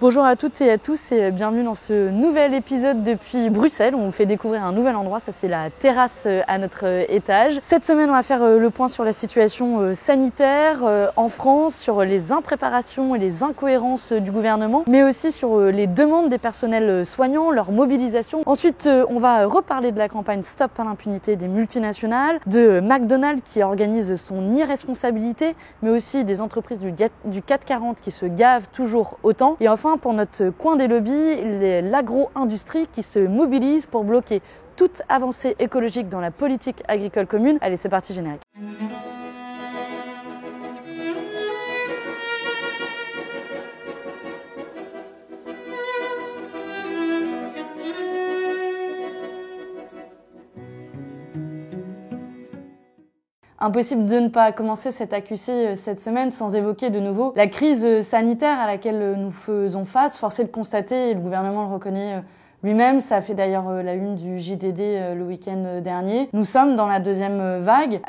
Bonjour à toutes et à tous et bienvenue dans ce nouvel épisode depuis Bruxelles. On vous fait découvrir un nouvel endroit, ça c'est la terrasse à notre étage. Cette semaine on va faire le point sur la situation sanitaire en France, sur les impréparations et les incohérences du gouvernement, mais aussi sur les demandes des personnels soignants, leur mobilisation. Ensuite on va reparler de la campagne Stop à l'impunité des multinationales, de McDonald's qui organise son irresponsabilité, mais aussi des entreprises du CAC 40 qui se gavent toujours autant. Et enfin, pour notre coin des lobbies, l'agro-industrie qui se mobilise pour bloquer toute avancée écologique dans la politique agricole commune. Allez, c'est parti, générique. Impossible de ne pas commencer cette AQC cette semaine sans évoquer de nouveau la crise sanitaire à laquelle nous faisons face. Force est de constater, et le gouvernement le reconnaît lui-même, ça a fait d'ailleurs la une du JDD le week-end dernier. Nous sommes dans la deuxième vague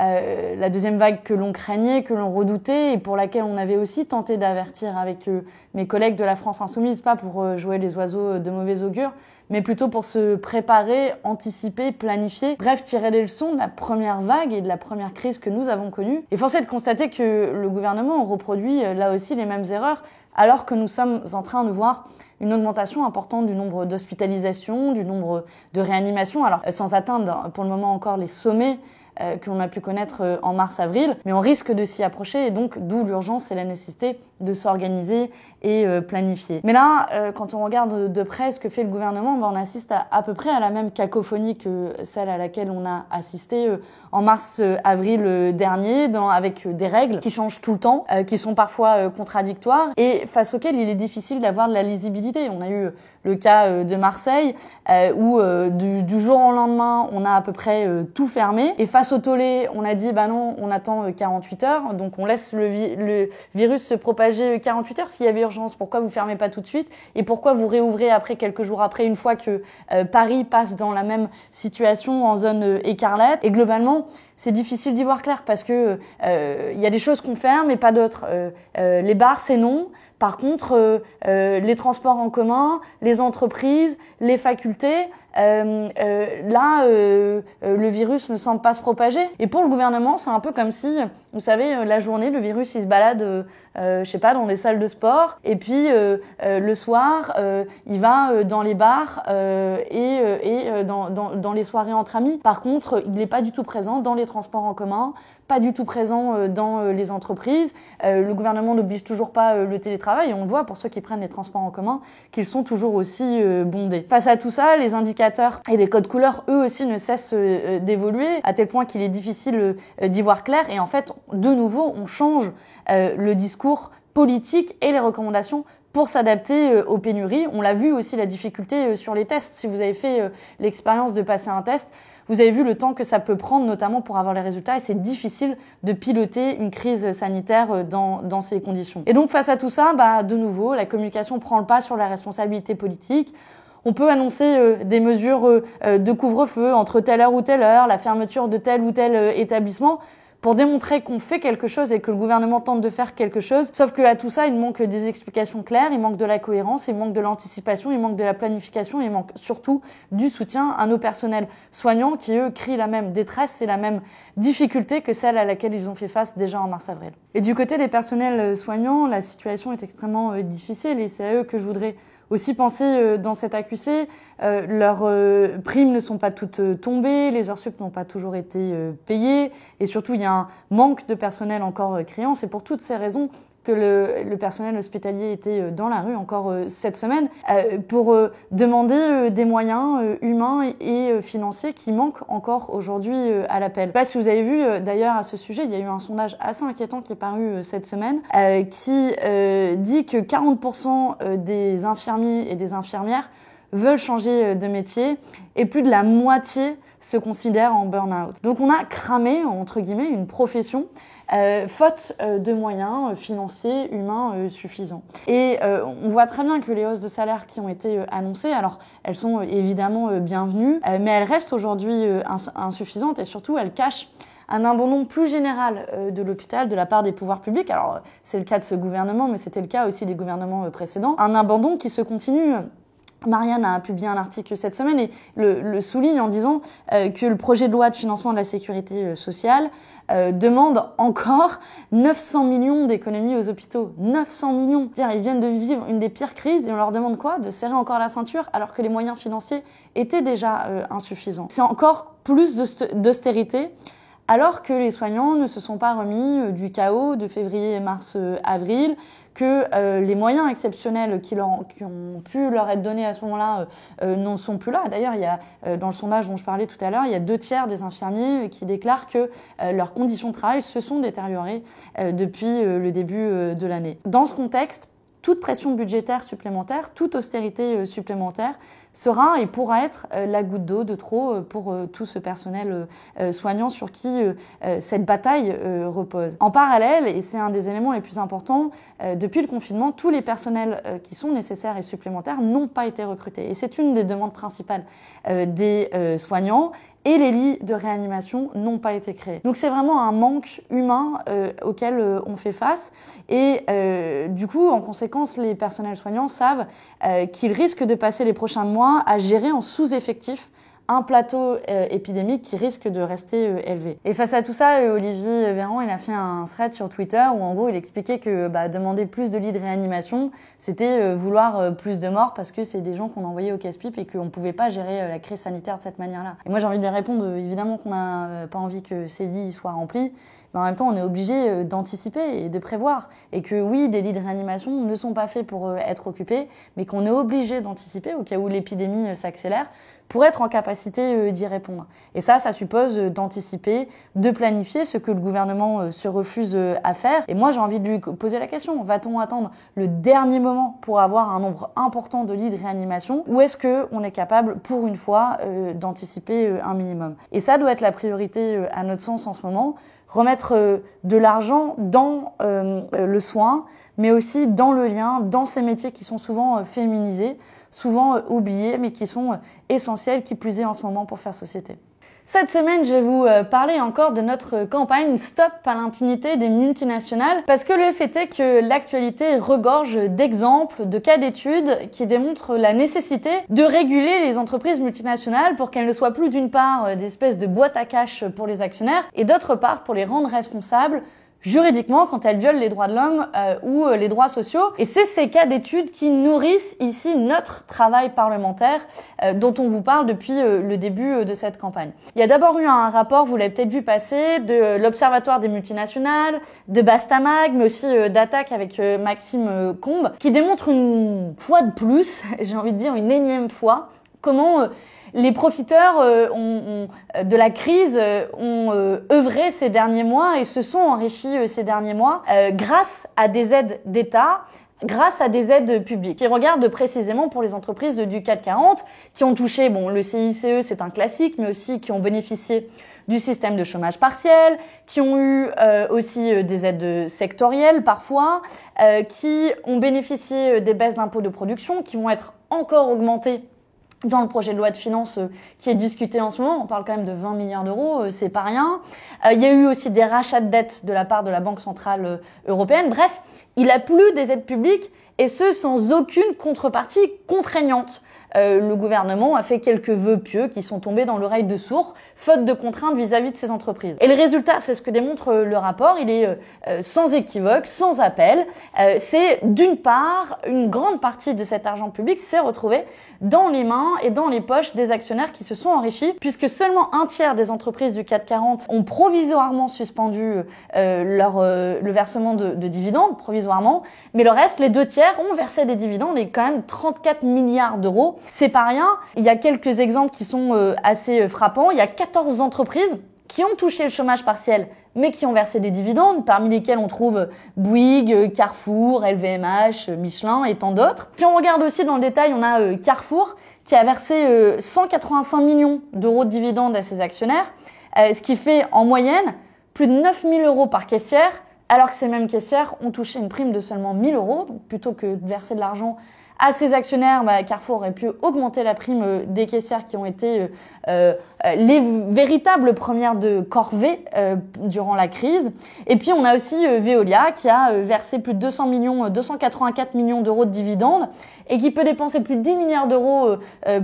que l'on craignait, que l'on redoutait et pour laquelle on avait aussi tenté d'avertir avec mes collègues de la France Insoumise, pas pour jouer les oiseaux de mauvais augure, mais plutôt pour se préparer, anticiper, planifier, bref, tirer les leçons de la première vague et de la première crise que nous avons connue. Et force est de constater que le gouvernement reproduit là aussi les mêmes erreurs, alors que nous sommes en train de voir une augmentation importante du nombre d'hospitalisations, du nombre de réanimations, alors sans atteindre pour le moment encore les sommets qu'on a pu connaître en mars-avril, mais on risque de s'y approcher et donc d'où l'urgence et la nécessité de s'organiser et planifier. Mais là, quand on regarde de près ce que fait le gouvernement, on assiste à peu près à la même cacophonie que celle à laquelle on a assisté en mars-avril dernier, avec des règles qui changent tout le temps, qui sont parfois contradictoires et face auxquelles il est difficile d'avoir de la lisibilité. On a eu le cas de Marseille où du jour au lendemain, on a à peu près tout fermé et face au tollé, on a dit bah non, on attend 48 heures, donc on laisse le virus se propager 48 heures. S'il y avait urgence, pourquoi vous fermez pas tout de suite et pourquoi vous réouvrez après quelques jours après, une fois que Paris passe dans la même situation en zone écarlate. Et globalement, c'est difficile d'y voir clair parce que y a des choses qu'on ferme et pas d'autres. Les bars, c'est non. Par contre, les transports en commun, les entreprises, les facultés, le virus ne semble pas se propager. Et pour le gouvernement, c'est un peu comme si, vous savez, la journée, le virus, il se balade, je sais pas, dans des salles de sport. Et puis, le soir, il va dans les bars et dans les soirées entre amis. Par contre, il n'est pas du tout présent dans les transports en commun, pas du tout présent dans les entreprises. Le gouvernement n'oblige toujours pas le télétravail. Et on le voit pour ceux qui prennent les transports en commun qu'ils sont toujours aussi bondés. Face à tout ça, les indicateurs et les codes couleurs, eux aussi, ne cessent d'évoluer à tel point qu'il est difficile d'y voir clair. Et en fait, de nouveau, on change le discours politique et les recommandations pour s'adapter aux pénuries. On l'a vu aussi, la difficulté sur les tests. Si vous avez fait l'expérience de passer un test, vous avez vu le temps que ça peut prendre, notamment pour avoir les résultats, et c'est difficile de piloter une crise sanitaire dans ces conditions. Et donc, face à tout ça, de nouveau, la communication prend le pas sur la responsabilité politique. On peut annoncer des mesures de couvre-feu entre telle heure ou telle heure, la fermeture de tel ou tel établissement, pour démontrer qu'on fait quelque chose et que le gouvernement tente de faire quelque chose. Sauf qu'à tout ça, il manque des explications claires, il manque de la cohérence, il manque de l'anticipation, il manque de la planification, il manque surtout du soutien à nos personnels soignants qui, eux, crient la même détresse et la même difficulté que celle à laquelle ils ont fait face déjà en mars-avril. Et du côté des personnels soignants, la situation est extrêmement difficile et c'est à eux que je voudrais aussi penser dans cette AQC, leurs primes ne sont pas toutes tombées, les heures sup n'ont pas toujours été payées et surtout il y a un manque de personnel encore criant. C'est pour toutes ces raisons que le personnel hospitalier était dans la rue encore cette semaine pour demander des moyens humains et financiers qui manquent encore aujourd'hui à l'appel. Je ne sais pas si vous avez vu d'ailleurs à ce sujet, il y a eu un sondage assez inquiétant qui est paru cette semaine qui dit que 40% des infirmiers et des infirmières veulent changer de métier et plus de la moitié se considèrent en burn-out. Donc on a cramé, entre guillemets, une profession faute de moyens financiers, humains suffisants. Et on voit très bien que les hausses de salaire qui ont été annoncées, alors elles sont évidemment bienvenues, mais elles restent aujourd'hui insuffisantes et surtout elles cachent un abandon plus général de l'hôpital de la part des pouvoirs publics. Alors, c'est le cas de ce gouvernement, mais c'était le cas aussi des gouvernements précédents. Un abandon qui se continue. Marianne a publié un article cette semaine et le souligne en disant que le projet de loi de financement de la sécurité sociale demande encore 900 millions d'économies aux hôpitaux. 900 millions. C'est-à-dire, ils viennent de vivre une des pires crises et on leur demande quoi? De serrer encore la ceinture alors que les moyens financiers étaient déjà insuffisants. C'est encore plus d'austérité alors que les soignants ne se sont pas remis du chaos de février, mars, avril, que les moyens exceptionnels qui ont pu leur être donnés à ce moment-là n'en sont plus là. D'ailleurs, il y a, dans le sondage dont je parlais tout à l'heure, il y a 2/3 des infirmiers qui déclarent que leurs conditions de travail se sont détériorées depuis le début de l'année. Dans ce contexte, toute pression budgétaire supplémentaire, toute austérité supplémentaire sera et pourra être la goutte d'eau de trop pour tout ce personnel soignant sur qui cette bataille repose. En parallèle, et c'est un des éléments les plus importants, depuis le confinement, tous les personnels qui sont nécessaires et supplémentaires n'ont pas été recrutés. Et c'est une des demandes principales des soignants. Et les lits de réanimation n'ont pas été créés. Donc c'est vraiment un manque humain auquel on fait face. Et du coup, en conséquence, les personnels soignants savent qu'ils risquent de passer les prochains mois à gérer en sous-effectif un plateau épidémique qui risque de rester élevé. Et face à tout ça, Olivier Véran, il a fait un thread sur Twitter où en gros il expliquait que demander plus de lits de réanimation, c'était vouloir plus de morts parce que c'est des gens qu'on envoyait au casse-pipe et qu'on ne pouvait pas gérer la crise sanitaire de cette manière-là. Et moi j'ai envie de lui répondre, évidemment qu'on n'a pas envie que ces lits soient remplis, mais en même temps on est obligé d'anticiper et de prévoir. Et que oui, des lits de réanimation ne sont pas faits pour être occupés, mais qu'on est obligé d'anticiper au cas où l'épidémie s'accélère, pour être en capacité d'y répondre. Et ça suppose d'anticiper, de planifier ce que le gouvernement se refuse à faire. Et moi, j'ai envie de lui poser la question, va-t-on attendre le dernier moment pour avoir un nombre important de lits de réanimation ou est-ce qu'on est capable, pour une fois, d'anticiper un minimum? Et ça doit être la priorité, à notre sens, en ce moment, remettre de l'argent dans le soin, mais aussi dans le lien, dans ces métiers qui sont souvent féminisés, souvent oubliés, mais qui sont essentiels, qui plus est en ce moment pour faire société. Cette semaine, je vais vous parler encore de notre campagne Stop à l'impunité des multinationales, parce que le fait est que l'actualité regorge d'exemples, de cas d'études qui démontrent la nécessité de réguler les entreprises multinationales pour qu'elles ne soient plus d'une part des espèces de boîtes à cash pour les actionnaires, et d'autre part pour les rendre responsables juridiquement quand elles violent les droits de l'homme ou les droits sociaux. Et c'est ces cas d'études qui nourrissent ici notre travail parlementaire dont on vous parle depuis le début de cette campagne. Il y a d'abord eu un rapport, vous l'avez peut-être vu passer, de l'Observatoire des multinationales, de Bastamag, mais aussi d'Attaque avec Maxime Combe, qui démontre une fois de plus, j'ai envie de dire une énième fois, comment les profiteurs de la crise ont œuvré ces derniers mois et se sont enrichis ces derniers mois grâce à des aides d'État, grâce à des aides publiques. Qui regardent précisément pour les entreprises du CAC 40 qui ont touché, le CICE c'est un classique, mais aussi qui ont bénéficié du système de chômage partiel, qui ont eu aussi des aides sectorielles parfois, qui ont bénéficié des baisses d'impôts de production qui vont être encore augmentées dans le projet de loi de finances qui est discuté en ce moment. On parle quand même de 20 milliards d'euros, c'est pas rien. Il y a eu aussi des rachats de dettes de la part de la Banque centrale européenne. Bref, il a plu des aides publiques et ce sans aucune contrepartie contraignante. Le gouvernement a fait quelques vœux pieux qui sont tombés dans l'oreille de sourd, faute de contraintes vis-à-vis de ces entreprises. Et le résultat, c'est ce que démontre le rapport, il est sans équivoque, sans appel. C'est d'une part, une grande partie de cet argent public s'est retrouvé dans les mains et dans les poches des actionnaires qui se sont enrichis, puisque seulement un tiers des entreprises du CAC 40 ont provisoirement suspendu le versement de dividendes, provisoirement, mais le reste, les 2 tiers, ont versé des dividendes et quand même 34 milliards d'euros. C'est pas rien. Il y a quelques exemples qui sont assez frappants. Il y a 14 entreprises qui ont touché le chômage partiel, mais qui ont versé des dividendes, parmi lesquels on trouve Bouygues, Carrefour, LVMH, Michelin et tant d'autres. Si on regarde aussi dans le détail, on a Carrefour qui a versé 185 millions d'euros de dividendes à ses actionnaires, ce qui fait en moyenne plus de 9 000 euros par caissière, alors que ces mêmes caissières ont touché une prime de seulement 1 000 euros. Donc plutôt que de verser de l'argent à ses actionnaires, Carrefour aurait pu augmenter la prime des caissières qui ont été les véritables premières de corvée durant la crise. Et puis on a aussi Veolia qui a versé plus de 284 millions d'euros de dividendes et qui peut dépenser plus de 10 milliards d'euros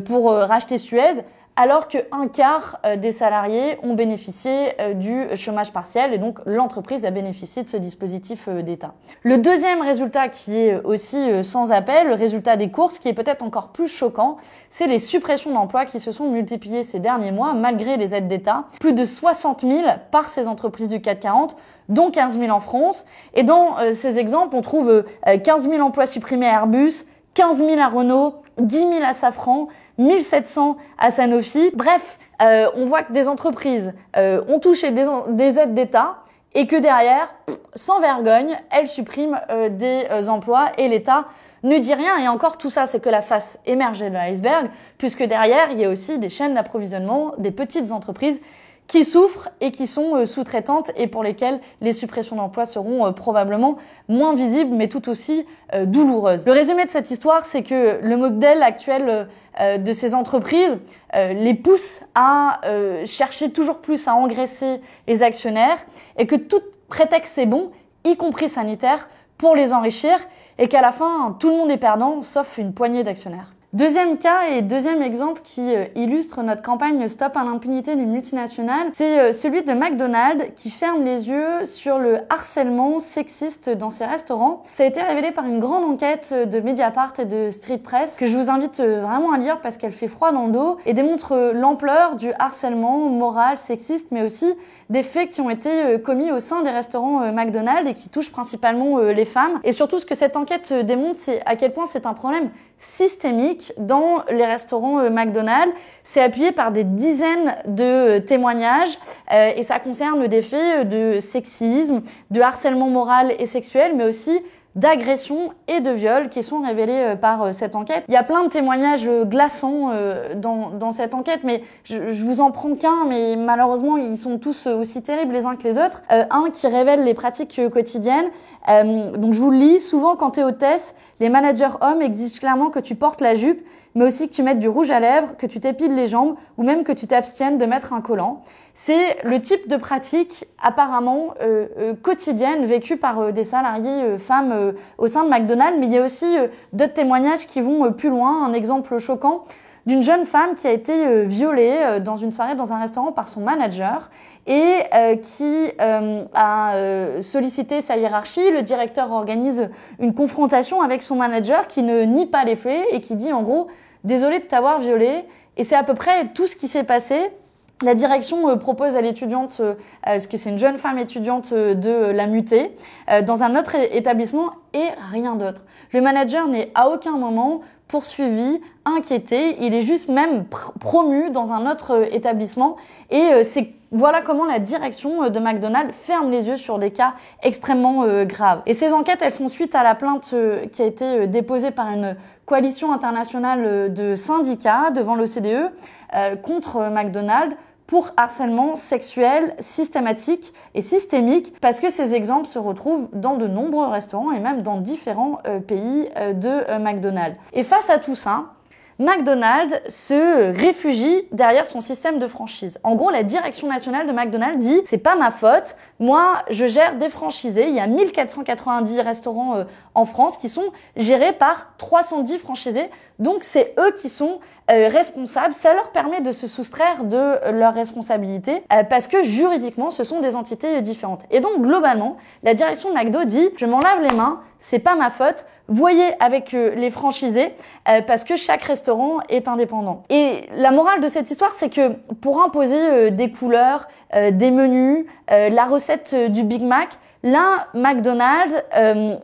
pour racheter Suez, alors qu'un quart des salariés ont bénéficié du chômage partiel et donc l'entreprise a bénéficié de ce dispositif d'État. Le deuxième résultat qui est aussi sans appel, le résultat des courses, qui est peut-être encore plus choquant, c'est les suppressions d'emplois qui se sont multipliées ces derniers mois malgré les aides d'État. Plus de 60 000 par ces entreprises du CAC 40, dont 15 000 en France. Et dans ces exemples, on trouve 15 000 emplois supprimés à Airbus, 15 000 à Renault, 10 000 à Safran, 1700 à Sanofi. Bref, on voit que des entreprises ont touché des aides d'État et que derrière, sans vergogne, elles suppriment des emplois et l'État ne dit rien. Et encore, tout ça, c'est que la face émergée de l'iceberg, puisque derrière, il y a aussi des chaînes d'approvisionnement, des petites entreprises qui souffrent et qui sont sous-traitantes et pour lesquelles les suppressions d'emplois seront probablement moins visibles mais tout aussi douloureuses. Le résumé de cette histoire, c'est que le modèle actuel de ces entreprises les pousse à chercher toujours plus à engraisser les actionnaires et que tout prétexte est bon, y compris sanitaire, pour les enrichir et qu'à la fin, tout le monde est perdant sauf une poignée d'actionnaires. Deuxième cas et deuxième exemple qui illustre notre campagne Stop à l'impunité des multinationales, c'est celui de McDonald's qui ferme les yeux sur le harcèlement sexiste dans ses restaurants. Ça a été révélé par une grande enquête de Mediapart et de Street Press que je vous invite vraiment à lire parce qu'elle fait froid dans le dos et démontre l'ampleur du harcèlement moral, sexiste, mais aussi des faits qui ont été commis au sein des restaurants McDonald's et qui touchent principalement les femmes. Et surtout, ce que cette enquête démontre, c'est à quel point c'est un problème systémique dans les restaurants McDonald's. C'est appuyé par des dizaines de témoignages et ça concerne des faits de sexisme, de harcèlement moral et sexuel, mais aussi d'agressions et de viols qui sont révélés par cette enquête. Il y a plein de témoignages glaçants dans cette enquête, mais je vous en prends qu'un, mais malheureusement, ils sont tous aussi terribles les uns que les autres. Un qui révèle les pratiques quotidiennes. Donc je vous le lis. Souvent, quand tu es hôtesse, les managers hommes exigent clairement que tu portes la jupe, mais aussi que tu mettes du rouge à lèvres, que tu t'épiles les jambes ou même que tu t'abstiennes de mettre un collant. C'est le type de pratique apparemment quotidienne vécue par des salariés femmes au sein de McDonald's, mais il y a aussi d'autres témoignages qui vont plus loin. Un exemple choquant d'une jeune femme qui a été violée dans une soirée dans un restaurant par son manager et qui a sollicité sa hiérarchie. Le directeur organise une confrontation avec son manager qui ne nie pas les faits et qui dit en gros « désolé de t'avoir violée ». Et c'est à peu près tout ce qui s'est passé. La direction propose à l'étudiante, parce que c'est une jeune femme étudiante, de la muter dans un autre établissement et rien d'autre. Le manager n'est à aucun moment poursuivi, inquiété, il est juste même promu dans un autre établissement et voilà comment la direction de McDonald's ferme les yeux sur des cas extrêmement graves. Et ces enquêtes, elles font suite à la plainte qui a été déposée par une coalition internationale de syndicats devant l'OCDE contre McDonald's pour harcèlement sexuel systématique et systémique parce que ces exemples se retrouvent dans de nombreux restaurants et même dans différents pays de McDonald's. Et face à tout ça, McDonald's se réfugie derrière son système de franchise. En gros, la direction nationale de McDonald's dit « c'est pas ma faute, moi je gère des franchisés ». Il y a 1490 restaurants en France qui sont gérés par 310 franchisés. Donc c'est eux qui sont responsables. Ça leur permet de se soustraire de leurs responsabilités parce que juridiquement, ce sont des entités différentes. Et donc globalement, la direction de McDo dit « je m'en lave les mains, c'est pas ma faute ». Voyez avec les franchisés parce que chaque restaurant est indépendant. Et la morale de cette histoire, c'est que pour imposer des couleurs, des menus, la recette du Big Mac, là, McDonald's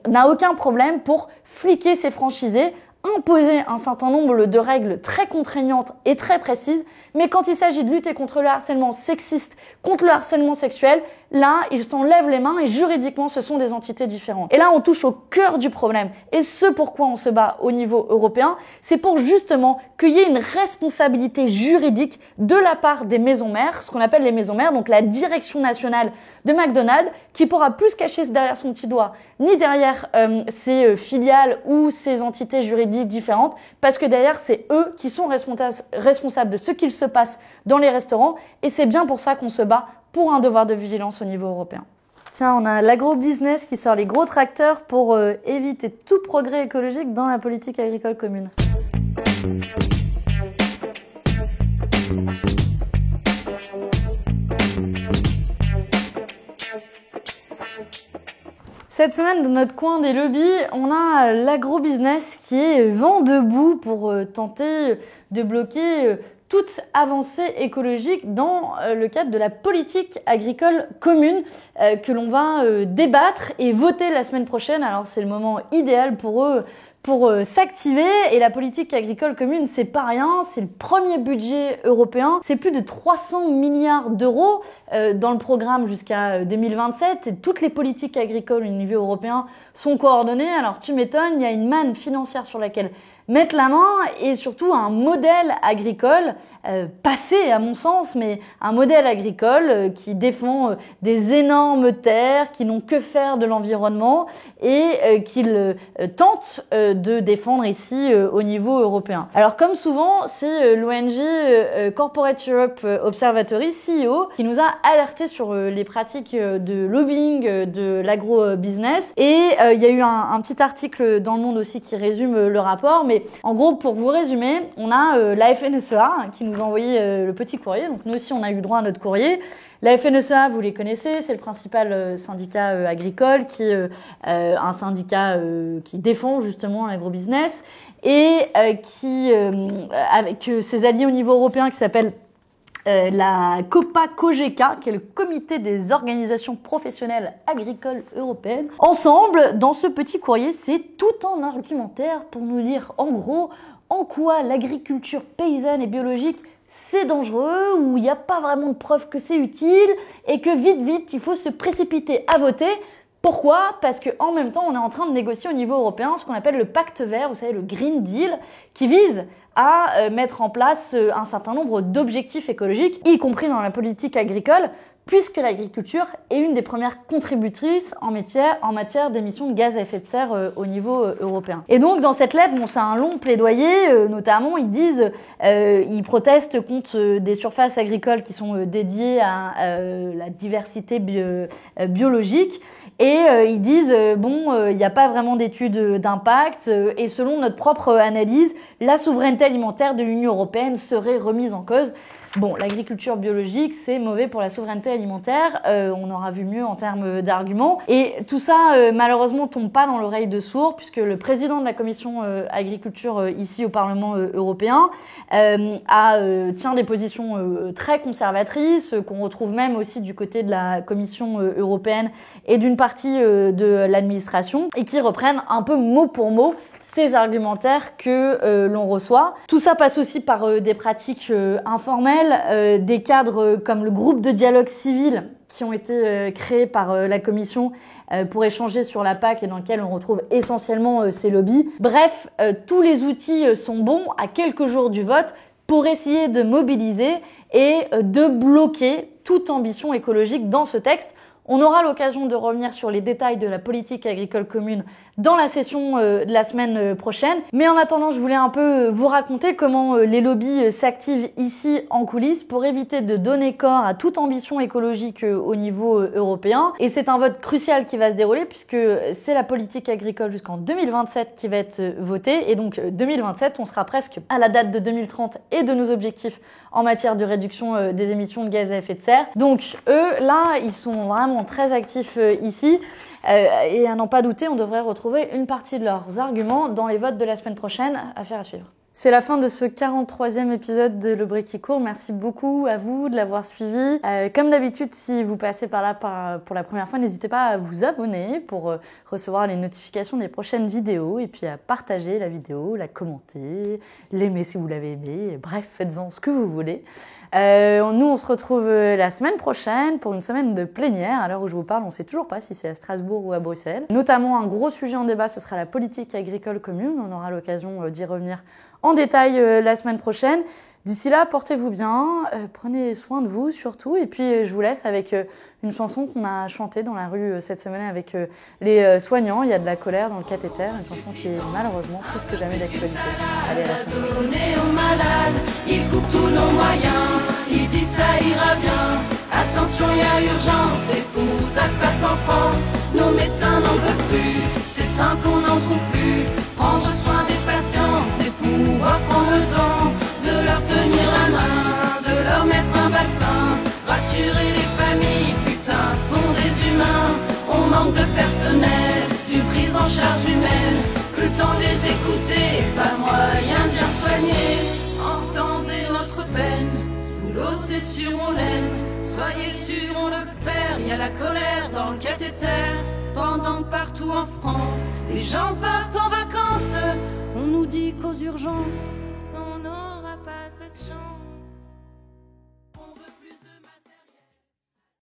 n'a aucun problème pour fliquer ses franchisés, imposer un certain nombre de règles très contraignantes et très précises, mais quand il s'agit de lutter contre le harcèlement sexiste, contre le harcèlement sexuel, là, ils s'en lèvent les mains et juridiquement, ce sont des entités différentes. Et là, on touche au cœur du problème. Et ce pourquoi on se bat au niveau européen, c'est pour justement qu'il y ait une responsabilité juridique de la part des maisons mères, ce qu'on appelle les maisons mères, donc la direction nationale de McDonald's, qui pourra plus se cacher derrière son petit doigt, ni derrière ses filiales ou ses entités juridiques différentes, parce que derrière, c'est eux qui sont responsables de ce qu'il se passe dans les restaurants, et c'est bien pour ça qu'on se bat pour un devoir de vigilance au niveau européen. Tiens, on a l'agro-business qui sort les gros tracteurs pour éviter tout progrès écologique dans la politique agricole commune. Cette semaine, dans notre coin des lobbies, on a l'agro-business qui est vent debout pour tenter de bloquer toute avancée écologique dans le cadre de la politique agricole commune que l'on va débattre et voter la semaine prochaine. Alors c'est le moment idéal pour eux pour s'activer, et la politique agricole commune, c'est pas rien, c'est le premier budget européen, c'est plus de 300 milliards d'euros dans le programme jusqu'à 2027, et toutes les politiques agricoles au niveau européen sont coordonnées. Alors tu m'étonnes, il y a une manne financière sur laquelle mettre la main, et surtout un modèle agricole passé à mon sens, mais un modèle agricole qui défend des énormes terres qui n'ont que faire de l'environnement et qu'il tente de défendre ici au niveau européen. Alors comme souvent, c'est l'ONG Corporate Europe Observatory, CEO, qui nous a alerté sur les pratiques de lobbying de l'agro-business, et il y a eu un petit article dans Le Monde aussi qui résume le rapport, mais en gros, pour vous résumer, on a la FNSEA qui nous a envoyé le petit courrier. Donc nous aussi, on a eu droit à notre courrier. La FNSEA, vous les connaissez, c'est le principal syndicat agricole, qui est un syndicat qui défend justement l'agrobusiness, et qui, avec ses alliés au niveau européen qui s'appellent la COPA-COGECA, qui est le comité des organisations professionnelles agricoles européennes. Ensemble, dans ce petit courrier, c'est tout un argumentaire pour nous dire en gros en quoi l'agriculture paysanne et biologique c'est dangereux, ou il n'y a pas vraiment de preuve que c'est utile, et que vite, il faut se précipiter à voter. Pourquoi ? Parce qu'en même temps, on est en train de négocier au niveau européen ce qu'on appelle le pacte vert, vous savez, le Green Deal, qui vise à mettre en place un certain nombre d'objectifs écologiques, y compris dans la politique agricole, puisque l'agriculture est une des premières contributrices en matière d'émissions de gaz à effet de serre au niveau européen. Et donc dans cette lettre, bon, c'est un long plaidoyer, notamment ils disent, ils protestent contre des surfaces agricoles qui sont dédiées à la diversité biologique, et ils disent il n'y a pas vraiment d'études d'impact, et selon notre propre analyse, la souveraineté alimentaire de l'Union européenne serait remise en cause. Bon, l'agriculture biologique, c'est mauvais pour la souveraineté alimentaire, on aura vu mieux en termes d'arguments. Et tout ça, malheureusement, tombe pas dans l'oreille de sourd, puisque le président de la commission agriculture ici au Parlement européen tient des positions très conservatrices, qu'on retrouve même aussi du côté de la Commission européenne et d'une partie de l'administration, et qui reprennent un peu mot pour mot ces argumentaires que l'on reçoit. Tout ça passe aussi par des pratiques informelles, des cadres comme le groupe de dialogue civil qui ont été créés par la Commission pour échanger sur la PAC, et dans lequel on retrouve essentiellement ces lobbies. Bref, tous les outils sont bons à quelques jours du vote pour essayer de mobiliser et de bloquer toute ambition écologique dans ce texte. On aura l'occasion de revenir sur les détails de la politique agricole commune dans la session de la semaine prochaine. Mais en attendant, je voulais un peu vous raconter comment les lobbies s'activent ici en coulisses pour éviter de donner corps à toute ambition écologique au niveau européen. Et c'est un vote crucial qui va se dérouler, puisque c'est la politique agricole jusqu'en 2027 qui va être votée. Et donc 2027, on sera presque à la date de 2030 et de nos objectifs en matière de réduction des émissions de gaz à effet de serre. Donc eux, là, ils sont vraiment très actifs ici. Et à n'en pas douter, on devrait retrouver une partie de leurs arguments dans les votes de la semaine prochaine. Affaire à suivre. C'est la fin de ce 43e épisode de Le Brick qui court. Merci beaucoup à vous de l'avoir suivi. Comme d'habitude, si vous passez par là pour la première fois, n'hésitez pas à vous abonner pour recevoir les notifications des prochaines vidéos et puis à partager la vidéo, la commenter, l'aimer si vous l'avez aimé. Bref, faites-en ce que vous voulez. Nous, on se retrouve la semaine prochaine pour une semaine de plénière. À l'heure où je vous parle, on ne sait toujours pas si c'est à Strasbourg ou à Bruxelles. Notamment, un gros sujet en débat, ce sera la politique agricole commune. On aura l'occasion d'y revenir en détail la semaine prochaine. D'ici là, portez-vous bien, prenez soin de vous surtout. Et puis, je vous laisse avec une chanson qu'on a chantée dans la rue cette semaine avec les soignants. Il y a de la colère dans le cathéter, une chanson qui est malheureusement plus que jamais d'actualité. Allez, à la semaine prochaine. Il coupe tous nos moyens, il dit ça ira bien. Attention, il y a urgence, c'est fou, ça se passe en France. Nos médecins n'en peuvent plus, c'est simple, on n'en trouve plus. Prendre soin des patients, c'est pouvoir prendre le temps de leur tenir la main, de leur mettre un bassin. Rassurer les familles, putain, sont des humains. On manque de personnel, d'une prise en charge humaine. Plus le temps de les écouter, pas moyen de bien soigner. Entendez notre peine, ce boulot c'est sûr on l'aime. Soyez sûrs on le perd, y a la colère dans le cathéter. Pendant que partout en France, les gens partent en vacances. On nous dit qu'aux urgences, on n'aura pas cette chance.